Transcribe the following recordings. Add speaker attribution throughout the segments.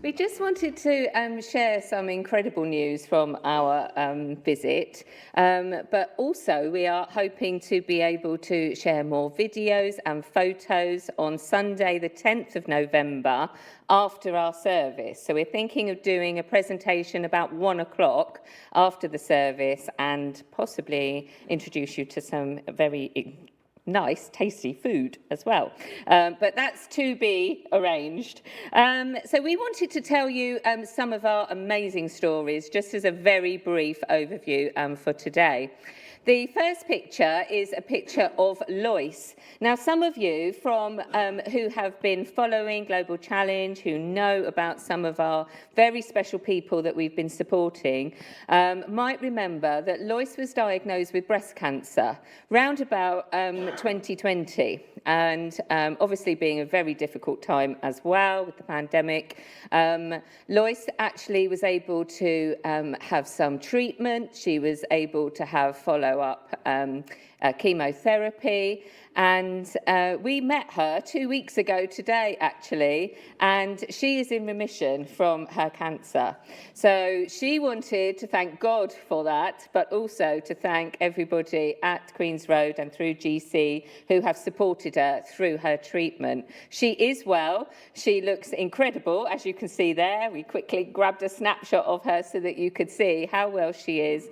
Speaker 1: We just wanted to share some incredible news from our visit, but also we are hoping to be able to share more videos and photos on Sunday, the 10th of November, after our service. So we're thinking of doing a presentation about 1 o'clock after the service and possibly introduce you to some very nice, tasty food as well. But that's to be arranged. So we wanted to tell you some of our amazing stories, just as a very brief overview for today. The first picture is a picture of Lois. Now, some of you from who have been following Global Challenge, who know about some of our very special people that we've been supporting, might remember that Lois was diagnosed with breast cancer round about 2020. And obviously being a very difficult time as well with the pandemic, Lois actually was able to have some treatment. She was able to have follow-up chemotherapy, and we met her 2 weeks ago today, actually, and she is in remission from her cancer. So she wanted to thank God for that, but also to thank everybody at Queen's Road and through GC who have supported her through her treatment. She is well. She looks incredible, as you can see there. We quickly grabbed a snapshot of her so that you could see how well she is.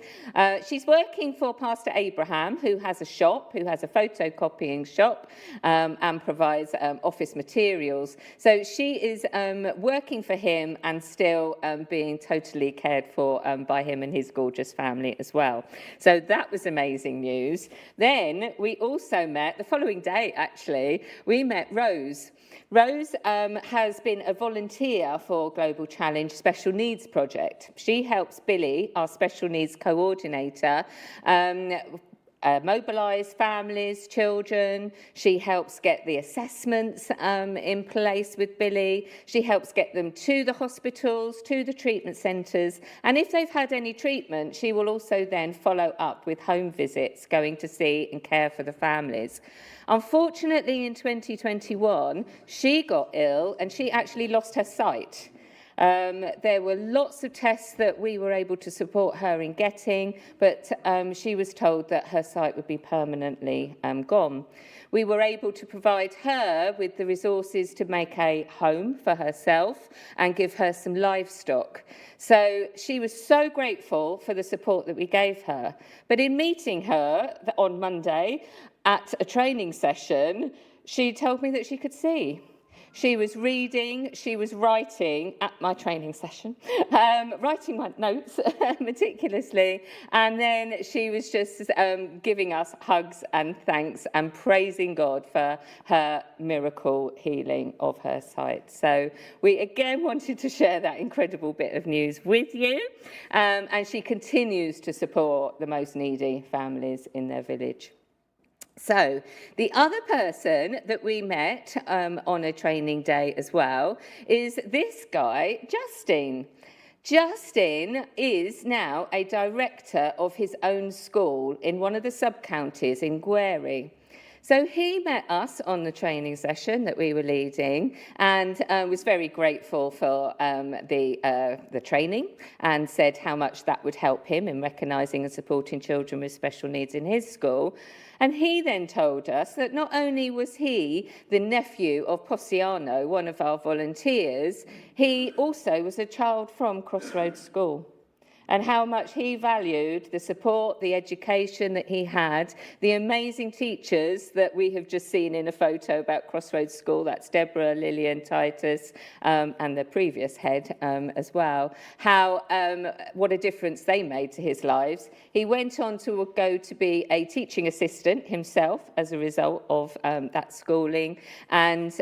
Speaker 1: She's working for Pastor Abraham, who has a shop, who has a photocopying shop and provides office materials. So she is working for him and still being totally cared for by him and his gorgeous family as well. So that was amazing news. Then we also met, the following day actually, we met Rose. Rose has been a volunteer for Global Challenge Special Needs Project. She helps Billy, our special needs coordinator, mobilise families, children. She helps get the assessments in place with Billy. She helps get them to the hospitals, to the treatment centres. And if they've had any treatment, she will also then follow up with home visits, going to see and care for the families. Unfortunately, in 2021, she got ill and she actually lost her sight. There were lots of tests that we were able to support her in getting, but she was told that her sight would be permanently gone. We were able to provide her with the resources to make a home for herself and give her some livestock. So she was so grateful for the support that we gave her. But in meeting her on Monday at a training session, she told me that she could see. She was reading, she was writing at my training session, writing my notes meticulously, and then she was just giving us hugs and thanks and praising God for her miracle healing of her sight. So we again wanted to share that incredible bit of news with you, and she continues to support the most needy families in their village. So the other person that we met on a training day as well is this guy, Justin. Justin is now a director of his own school in one of the sub-counties in Gweri. So he met us on the training session that we were leading and was very grateful for the training and said how much that would help him in recognising and supporting children with special needs in his school. And he then told us that not only was he the nephew of Possiano, one of our volunteers, he also was a child from Crossroads School, and how much he valued the support, the education that he had, the amazing teachers that we have just seen in a photo about Crossroads School. That's Deborah, Lillian, Titus, and the previous head as well. How, what a difference they made to his lives. He went on to go to be a teaching assistant himself as a result of that schooling, and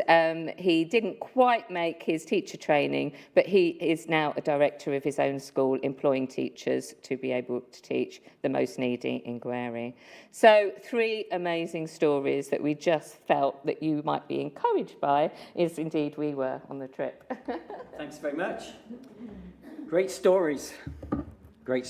Speaker 1: he didn't quite make his teacher training, but he is now a director of his own school, employing teachers to be able to teach the most needy in Gweri. So 3 amazing stories that we just felt that you might be encouraged by, as indeed we were on the trip.
Speaker 2: Thanks very much. Great stories. Great